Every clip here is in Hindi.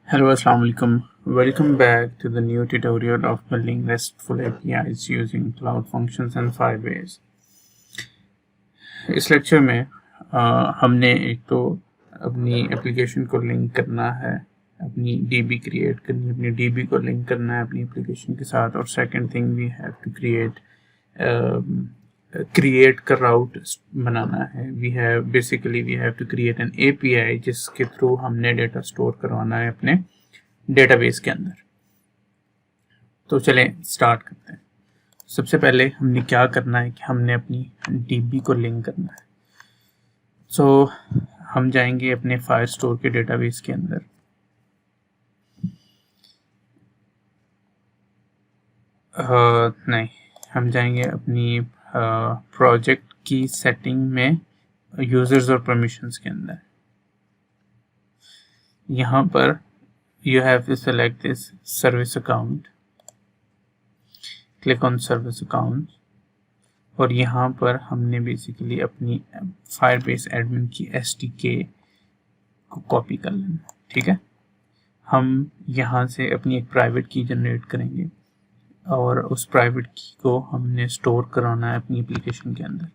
Hello, Assalamu alaikum. Welcome back to the new tutorial of building RESTful APIs using Cloud Functions and Firebase. इस लेक्चर में हमने एक तो अपनी एप्लीकेशन को लिंक करना है, अपनी DB क्रिएट करनी है, अपनी DB को लिंक करना है अपनी एप्लीकेशन के साथ, और second thing we have to create का राउट बनाना है। We have to create an API जिसके थ्रू हमने डेटा स्टोर करवाना है अपने डेटाबेस के अंदर। तो चलें स्टार्ट करते हैं। सबसे पहले हमने क्या करना है कि हमने अपनी DB को लिंक करना है। सो हम जाएंगे अपने फायरस्टोर के डेटाबेस के अंदर। नहीं, हम जाएंगे अपनी प्रोजेक्ट की सेटिंग में यूजर्स और परमिशंस के अंदर। यहाँ पर you have to select this service account, click on service account, और यहाँ पर हमने बेसिकली अपनी Firebase एडमिन की SDK को कॉपी कर लेना। ठीक है, हम यहाँ से अपनी एक प्राइवेट की जनरेट करेंगे और उस प्राइवेट की को हमने स्टोर कराना है अपनी एप्लीकेशन के अंदर।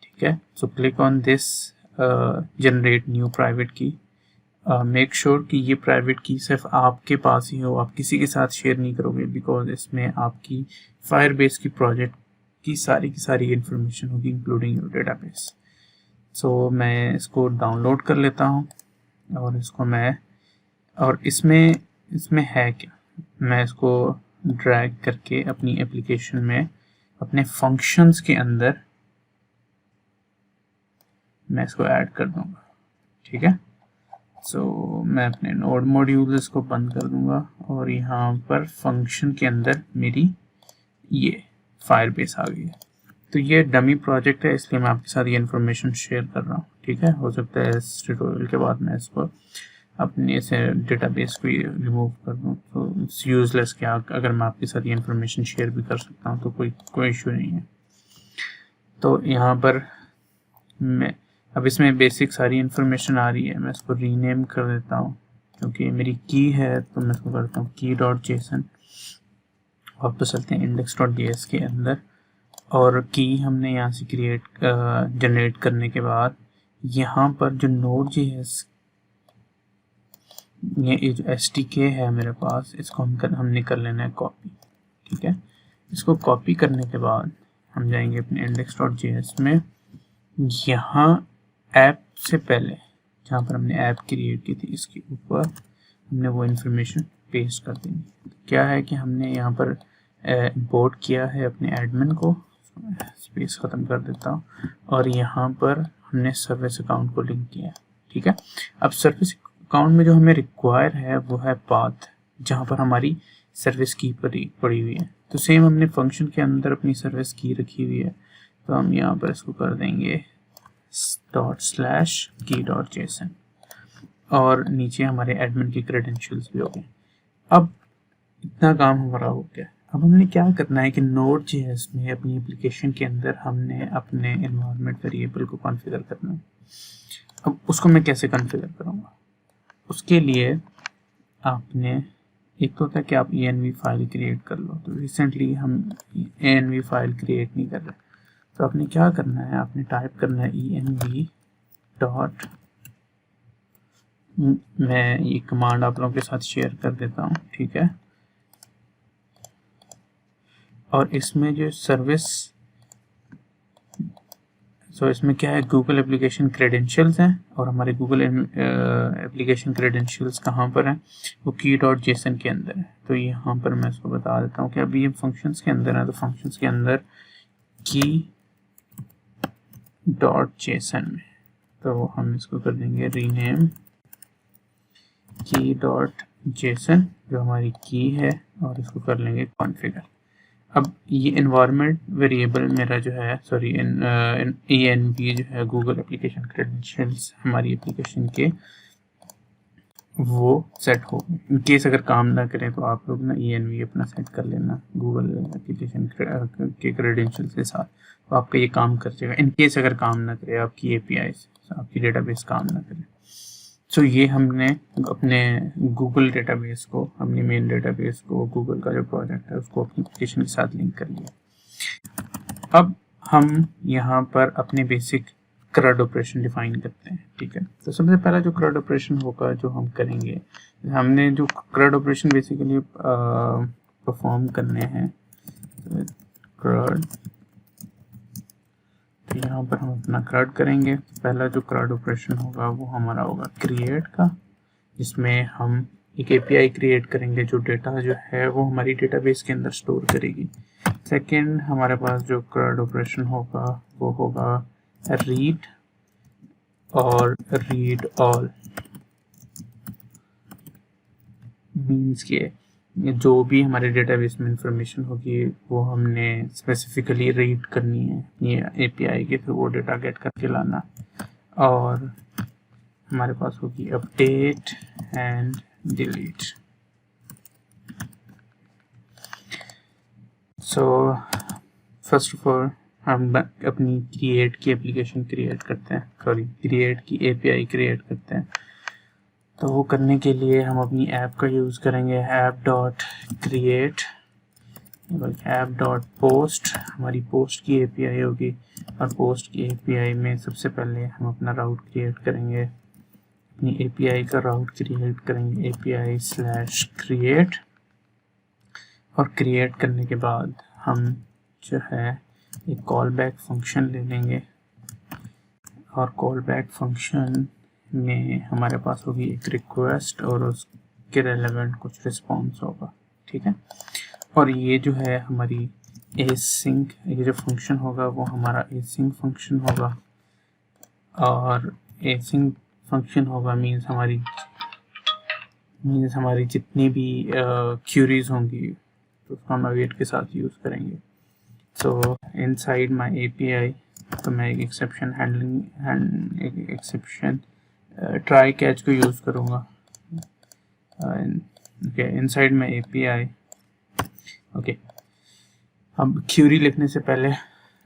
ठीक है, so click on this generate new private की। मेक श्योर कि ये प्राइवेट की सिर्फ आपके पास ही हो, आप किसी के साथ शेयर नहीं करोगे, बिकॉज इसमें आपकी फायरबेस की प्रोजेक्ट की सारी इंफॉर्मेशन होगी इंक्लूडिंग योर डेटाबेस। सो मैं इसको डाउनलोड कर लेता हूँ और इसको मैं इसमें है क्या, मैं इसको ड्रैग करके अपनी एप्लीकेशन में अपने फंक्शंस के अंदर मैं इसको ऐड कर दूंगा। ठीक है, सो मैं अपने नोड मॉड्यूल्स को बंद कर दूंगा और यहाँ पर फंक्शन के अंदर मेरी ये फायरबेस आ गई है। तो ये डमी प्रोजेक्ट है, इसलिए मैं आपके साथ ये इन्फॉर्मेशन शेयर कर रहा हूँ। ठीक है, हो सकता है इस ट्यूटोरियल के बाद मैं इसको अपने से डेटाबेस को रिमूव कर दूँ, तो इट्स यूजलेस क्या अगर मैं आपके साथ ये इन्फॉर्मेशन शेयर भी कर सकता हूँ तो कोई इशू नहीं है। तो यहाँ पर मैं अब इसमें बेसिक सारी इन्फॉर्मेशन आ रही है, मैं इसको रीनेम कर देता हूँ क्योंकि मेरी की है, तो मैं इसको करता हूँ की.json। वापस चलते हैं index.js के अंदर, और की हमने यहाँ से जनरेट करने के बाद यहाँ पर जो Node.js ये जो SDK है मेरे पास, इसको हमने कर लेना है कॉपी। ठीक है, इसको कॉपी करने के बाद हम जाएंगे अपने index.js में, यहाँ ऐप से पहले जहाँ पर हमने ऐप क्रिएट की थी इसके ऊपर हमने वो इन्फॉर्मेशन पेस्ट कर देंगे। क्या है कि हमने यहाँ पर इंपोर्ट किया है अपने एडमिन को, स्पेस ख़त्म कर देता हूँ, और यहाँ पर हमने सर्विस अकाउंट को लिंक किया है। ठीक है, अब सर्विस अकाउंट में जो हमें रिक्वायर है वो है पाथ, जहाँ पर हमारी सर्विस की पड़ी हुई है। तो सेम हमने फंक्शन के अंदर अपनी सर्विस की रखी हुई है, तो हम यहाँ पर इसको कर देंगे ./key.json, और नीचे हमारे एडमिन की क्रेडेंशियल्स भी हो गए। अब इतना काम हमारा हो गया। अब हमने क्या करना है कि Node.js में अपनी एप्लीकेशन के अंदर हमने अपने एनवायरनमेंट वेरिएबल को कॉन्फ़िगर करना है। अब उसको मैं कैसे कॉन्फ़िगर करूँगा, उसके लिए आपने एक तो होता है कि आप env फाइल क्रिएट कर लो, तो रिसेंटली हम env फाइल क्रिएट नहीं कर रहे, तो आपने क्या करना है, आपने टाइप करना है env डॉट, मैं ये कमांड आप लोगों के साथ शेयर कर देता हूँ। ठीक है, और इसमें जो सर्विस, इसमें क्या है, गूगल एप्लीकेशन क्रेडेंशियल्स हैं, और हमारे गूगल एप्लीकेशन क्रेडेंशियल्स कहाँ पर हैं, वो की.json के अंदर है। तो यहाँ पर मैं इसको बता देता हूँ कि अभी ये फंक्शंस के अंदर है, तो फंक्शंस के अंदर की.json में, तो हम इसको कर देंगे रीनेम की.json जो हमारी की है, और इसको कर लेंगे कॉन्फ़िगर। अब ये एनवायरनमेंट वेरिएबल मेरा जो है, सॉरी env जो है गूगल एप्लीकेशन क्रेडेंशियल्स हमारी एप्लीकेशन के, वो सेट हो। इन केस अगर काम ना करें तो आप लोग ना env अपना सेट कर लेना गूगल एप्लीकेशन के क्रेडेंशियल्स के साथ, तो आपका ये काम कर जाएगा। इन केस अगर काम ना करे आपकी API, आपकी डेटाबेस काम ना करे। सो ये हमने अपने गूगल डेटाबेस को, अपनी मेन डेटाबेस को, गूगल का जो प्रोजेक्ट है उसको अपनी एप्लीकेशन के साथ लिंक कर लिया। अब हम यहाँ पर अपने बेसिक CRUD ऑपरेशन डिफाइन करते हैं। ठीक है, तो सबसे पहला जो CRUD ऑपरेशन होगा जो हम करेंगे, हमने जो CRUD ऑपरेशन बेसिकली परफॉर्म करने हैं, CRUD, तो यहाँ पर हम अपना CRUD करेंगे। पहला जो CRUD ऑपरेशन होगा वो हमारा होगा क्रिएट का, जिसमें हम एक API क्रिएट करेंगे जो डेटा जो है वो हमारी डेटाबेस के अंदर स्टोर करेगी। सेकंड हमारे पास जो CRUD ऑपरेशन होगा वो होगा रीड और रीड ऑल, मीन्स के जो भी हमारे डेटाबेस में इंफॉर्मेशन होगी वो हमने स्पेसिफिकली रीड करनी है, ये API के थ्रू वो डेटा गेट करके लाना। और हमारे पास होगी update and delete. So first of all हम अपनी क्रिएट की एप्लीकेशन क्रिएट करते हैं, सॉरी क्रिएट की API क्रिएट करते हैं। तो वो करने के लिए हम अपनी ऐप का यूज़ करेंगे, app.create, app.post, हमारी पोस्ट की API होगी। और पोस्ट की API में सबसे पहले हम अपना राउट क्रिएट करेंगे, अपनी API का राउट क्रिएट करेंगे API/create। और क्रिएट करने के बाद हम जो है एक कॉल बैक फंक्शन ले लेंगे, और कॉल बैक फंक्शन में हमारे पास होगी एक रिक्वेस्ट और उसके रेलेवेंट कुछ रिस्पॉन्स होगा। ठीक है, और ये जो है हमारी async, ये जो फंक्शन होगा वो हमारा async फंक्शन होगा। और async फंक्शन होगा मीन्स हमारी जितनी भी क्यूरीज होंगी तो उसको हम अवेट के साथ यूज़ करेंगे। सो इनसाइड माई API, तो मैं एक एक्सेप्शन एक एक्सेप्शन ट्राई कैच को यूज़ करूँगा। Okay, inside my API। Okay, अब क्यूरी लिखने से पहले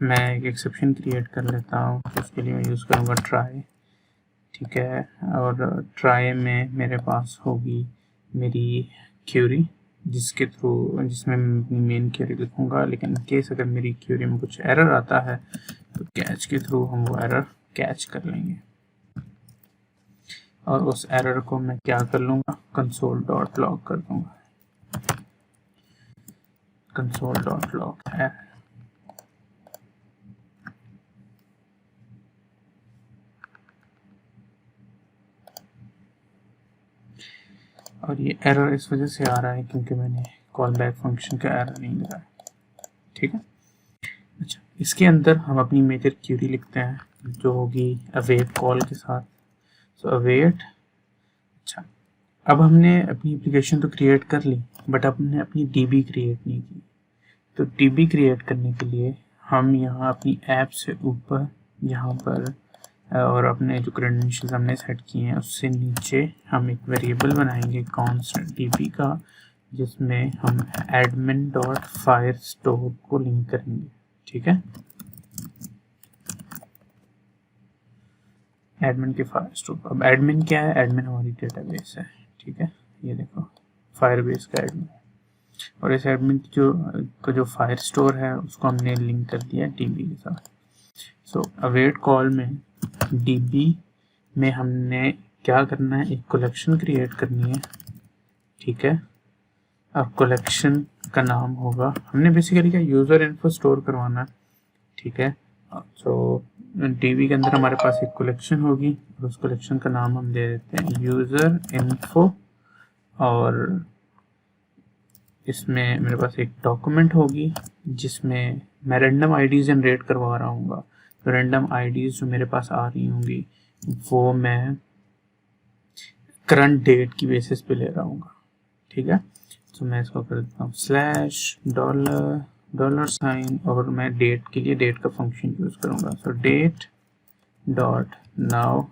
मैं एक एक्सेप्शन क्रिएट कर लेता हूँ, तो उसके लिए मैं यूज़ करूँगा ट्राई। ठीक है, और ट्राई में मेरे पास होगी मेरी क्यूरी जिसमें मैं मेन क्यूरी लिखूँगा। लेकिन केस अगर मेरी क्यूरी में कुछ एरर आता है तो कैच के थ्रू हम वो एरर कैच कर लेंगे। और उस एरर को मैं क्या कर लूँगा, console.log कर दूँगा, console.log है। और ये एरर इस वजह से आ रहा है क्योंकि मैंने कॉल बैक फंक्शन का एरर नहीं लिखा है। ठीक है, अच्छा, इसके अंदर हम अपनी मेजर क्यूरी लिखते हैं जो होगी अवेट कॉल के साथ। सो अवेट, अच्छा, अब हमने अपनी एप्लीकेशन तो क्रिएट कर ली बट हमने अपनी DB क्रिएट नहीं की। तो DB क्रिएट करने के लिए हम यहाँ अपनी ऐप से ऊपर यहाँ पर और अपने जो क्रेडेंशियल्स हमने सेट किए हैं उससे नीचे हम एक वेरिएबल बनाएंगे कॉन्स्टेंट DB का, जिसमें हम admin.firestore को लिंक करेंगे। ठीक है, एडमिन के फायरस्टोर। अब एडमिन क्या है, एडमिन हमारी डेटाबेस है। ठीक है, ये देखो फायरबेस का एडमिन, और इस एडमिन की जो फायरस्टोर है उसको हमने लिंक कर दिया DB के साथ। सो अवेट कॉल में DB में हमने क्या करना है, एक कलेक्शन क्रिएट करनी है। ठीक है, अब कलेक्शन का नाम होगा, हमने बेसिकली क्या यूज़र इन्फो स्टोर करवाना है। ठीक है, सो DB के अंदर हमारे पास एक कलेक्शन होगी और उस कलेक्शन का नाम हम दे देते हैं यूज़र इन्फो। और इसमें मेरे पास एक डॉक्यूमेंट होगी जिसमें मैं रैंडम आईडी जनरेट करवा रहा हूँ। तो रैंडम आईडीज जो मेरे पास आ रही होंगी वो मैं करंट डेट की बेसिस पे ले रहा हूँ। ठीक है, तो मैं इसको कर देता हूँ $$ और मैं डेट के लिए डेट का फंक्शन यूज़ करूँगा। सो डेट डॉट नाउ,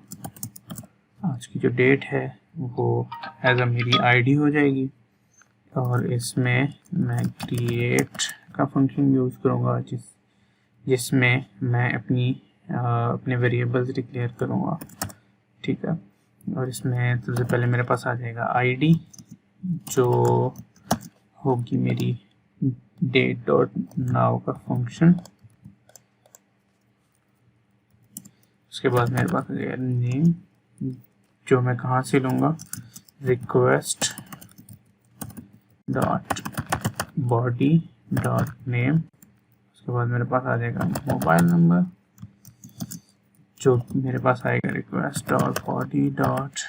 आज की जो डेट है वो एज अ मेरी आईडी हो जाएगी। और इसमें मैं क्रिएट का फंक्शन यूज़ करूँगा जिसमें मैं अपने वेरिएबल्स डिक्लेयर करूँगा। ठीक है, और इसमें सबसे पहले मेरे पास आ जाएगा आईडी जो होगी मेरी डेट डॉट नाउ का फंक्शन। उसके बाद मेरे पास आ जाएगा नेम जो मैं कहाँ से लूँगा, request dot body dot name. उसके बाद मेरे पास आ जाएगा मोबाइल नंबर जो मेरे पास आएगा request dot body dot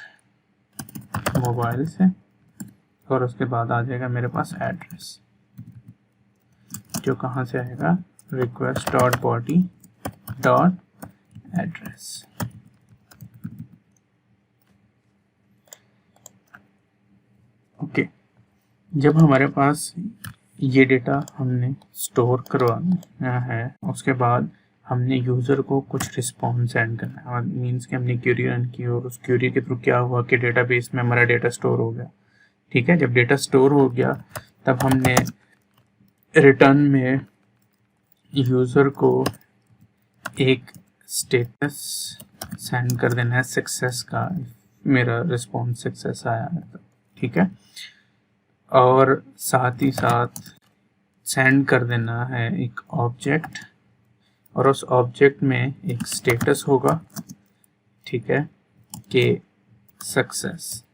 mobile से। और उसके बाद आ जाएगा मेरे पास एड्रेस जो कहाँ से आएगा, request dot body dot address. Okay, जब हमारे पास ये डेटा हमने स्टोर करवाना है, उसके बाद हमने यूज़र को कुछ रिस्पॉन्स सेंड करना है। मीन्स कि हमने क्यूरी रन की और उस क्यूरी के थ्रू क्या हुआ कि डेटाबेस में हमारा डेटा स्टोर हो गया। ठीक है, जब डेटा स्टोर हो गया तब हमने रिटर्न में यूज़र को एक स्टेटस सेंड कर देना है सक्सेस का, मेरा रिस्पॉन्स सक्सेस आया है तो। ठीक है, और साथ ही साथ सेंड कर देना है एक ऑब्जेक्ट और उस ऑब्जेक्ट में एक स्टेटस होगा। ठीक है, कि सक्सेस।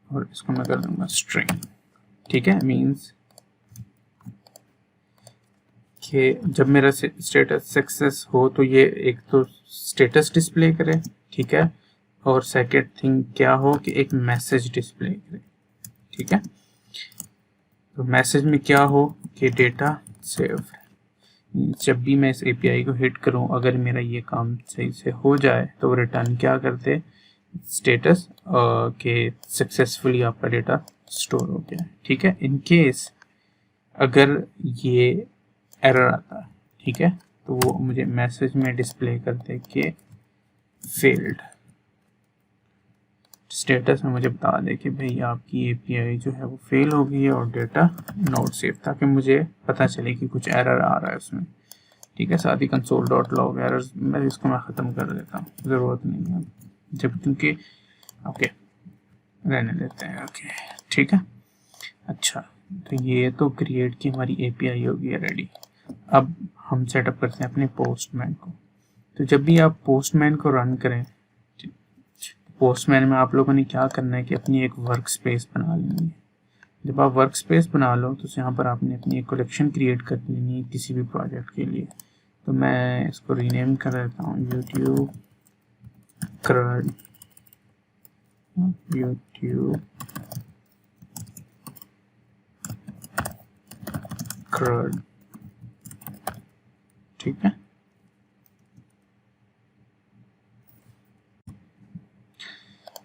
और इसको मैं कर दूंगा स्ट्रिंग। ठीक है, मीन्स कि जब मेरा स्टेटस सक्सेस हो तो ये एक तो स्टेटस डिस्प्ले करे। ठीक है, और सेकेंड थिंग क्या हो कि एक मैसेज डिस्प्ले करे। ठीक है, तो मैसेज में क्या हो कि डेटा सेव। जब भी मैं इस एपीआई को हिट करूं, अगर मेरा ये काम सही से हो जाए तो रिटर्न क्या करते, स्टेटस के सक्सेसफुली आपका डेटा स्टोर हो गया है। ठीक है, इन केस अगर ये एरर आता है, ठीक है, तो वो मुझे मैसेज में डिस्प्ले करते कि फेल्ड। स्टेटस में मुझे बता दे कि भाई आपकी एपीआई जो है वो फेल हो गई है और डेटा नॉट सेव, ताकि मुझे पता चले कि कुछ एरर आ रहा है उसमें। ठीक है, साथ ही कंसोल डॉट लॉग एरर्स मैं इसको मैं ख़त्म कर देता हूँ, ज़रूरत नहीं है जब, क्योंकि ओके रहने देते हैं। ओके ठीक है, अच्छा तो ये तो क्रिएट की हमारी एपीआई हो गई है रेडी। अब हम सेटअप करते हैं अपने पोस्टमैन को। तो जब भी आप पोस्टमैन को रन करें, पोस्टमैन में आप लोगों ने क्या करना है कि अपनी एक वर्क स्पेस बना लेनी है। जब आप वर्क स्पेस बना लो तो यहाँ पर आपने अपनी एक कलेक्शन क्रिएट कर लेनी है किसी भी प्रोजेक्ट के लिए। तो मैं इसको रीनेम कर देता हूँ यूट्यूब क्रड, यूट्यूब क्रड। ठीक है,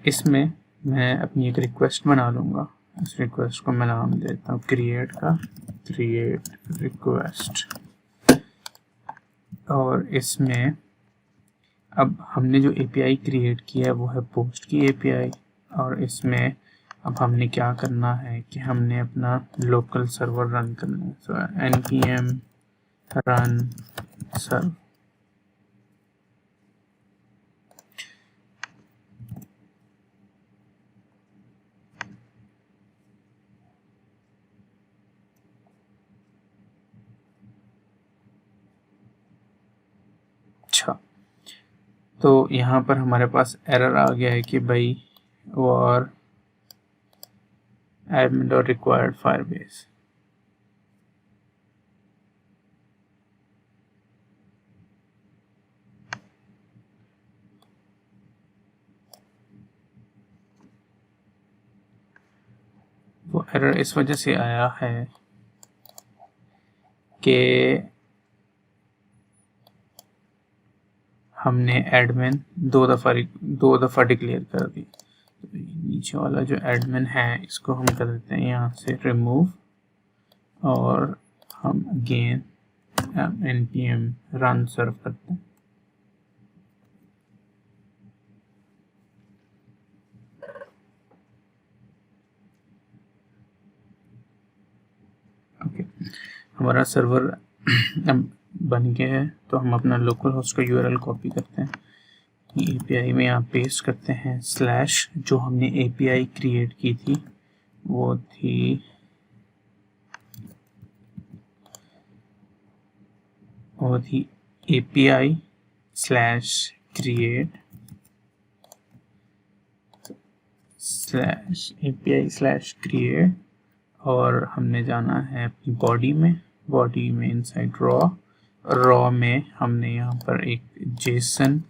इसमें मैं अपनी एक रिक्वेस्ट बना लूँगा। इस रिक्वेस्ट को मैं नाम देता हूँ क्रिएट का, क्रिएट रिक्वेस्ट। और इसमें अब हमने जो एपीआई क्रिएट किया है वो है पोस्ट की एपीआई। और इसमें अब हमने क्या करना है कि हमने अपना लोकल सर्वर रन करना है। सो npm रन सर्व। अच्छा, तो यहाँ पर हमारे पास एरर आ गया है कि भाई और admin dot required firebase। वो एरर इस वजह से आया है कि हमने एडमिन दो दफ़ा डिक्लेयर कर दी। तो नीचे वाला जो एडमिन है इसको हम कर देते हैं यहाँ से रिमूव, और हम अगेन npm रन सर्व करते हैं। ओके, हमारा सर्वर अब बन गया है। तो हम अपना लोकल होस्ट का यूआरएल कॉपी करते हैं, एपीआई में यहाँ पेस्ट करते हैं, स्लैश जो हमने एपीआई क्रिएट की थी वो थी API स्लैश क्रिएट और हमने जाना है अपनी बॉडी में इनसाइड रॉ में हमने यहाँ पर एक जेसन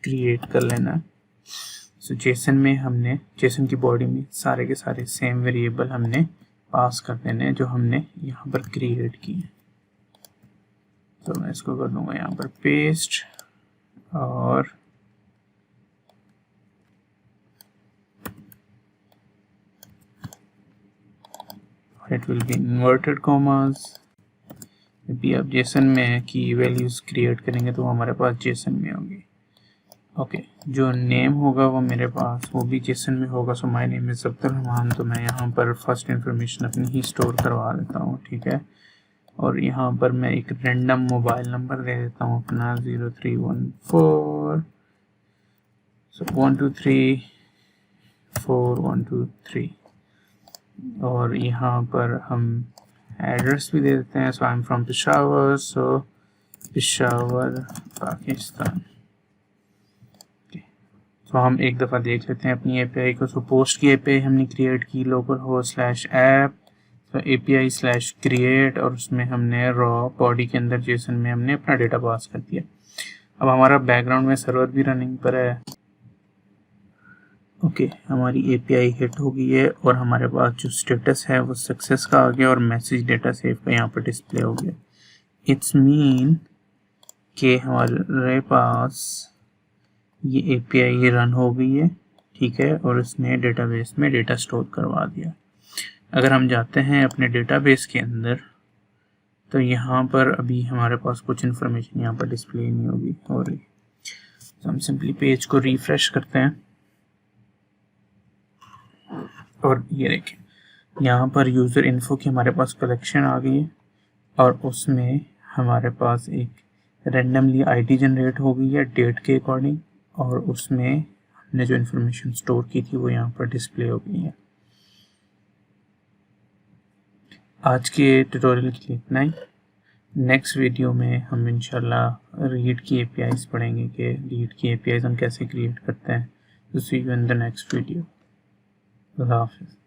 क्रिएट कर लेना है। सो जेसन में हमने जेसन की बॉडी में सारे के सारे सेम वेरिएबल हमने पास कर देने हैं जो हमने यहाँ पर क्रिएट किए। तो मैं इसको कर दूंगा यहाँ पर पेस्ट और it will be inverted commas. अभी आप जेसन में की वैल्यूज क्रिएट करेंगे तो हमारे पास जेसन में होगी। ओके, जो नेम होगा वो मेरे पास वो भी जेसन में होगा। So my name is Abdul Rahman. तो मैं यहाँ पर फर्स्ट इन्फॉर्मेशन अपनी ही स्टोर करवा देता हूँ, ठीक है। और यहाँ पर मैं एक रैंडम मोबाइल नंबर दे देता हूँ अपना 0314 1234123 और यहाँ पर हम एड्रेस भी दे देते हैं। सो आई एम फ्रॉम पेशावर, सो पेशावर पाकिस्तान। तो हम एक दफ़ा देख लेते हैं अपनी एपीआई को। सो पोस्ट की एपीआई हमने क्रिएट की लोकल होस्ट स्लैश ऐप, तो एपीआई स्लैश क्रिएट और उसमें हमने रॉ बॉडी के अंदर जेसन में हमने अपना डेटा पास कर दिया। अब हमारा बैकग्राउंड में सर्वर भी रनिंग पर है। ओके, हमारी एपीआई हिट हो गई है और हमारे पास जो स्टेटस है वो सक्सेस का आ गया और मैसेज डेटा सेव का यहाँ पर डिस्प्ले हो गया। इट्स मीन कि हमारे पास ये एपीआई रन हो गई है, ठीक है, और इसने डेटाबेस में डेटा स्टोर करवा दिया। अगर हम जाते हैं अपने डेटाबेस के अंदर तो यहाँ पर अभी हमारे पास कुछ इन्फॉर्मेशन यहाँ पर डिस्प्ले नहीं होगी हो रही। तो हम सिंपली पेज को रिफ्रेश करते हैं और ये देखें यहाँ पर यूज़र इन्फो की हमारे पास कलेक्शन आ गई है और उसमें हमारे पास एक रैंडमली आईडी जनरेट हो गई है डेट के अकॉर्डिंग और उसमें हमने जो इन्फॉर्मेशन स्टोर की थी वो यहाँ पर डिस्प्ले हो गई है। आज के ट्यूटोरियल के लिए इतना ही। नेक्स्ट वीडियो में हम इंशाल्लाह रीड की एपीआईज पढ़ेंगे कि रीड की एपीआईज हम कैसे क्रिएट करते हैं। तो see you in the next video. अल्लाह हाफ़िज़।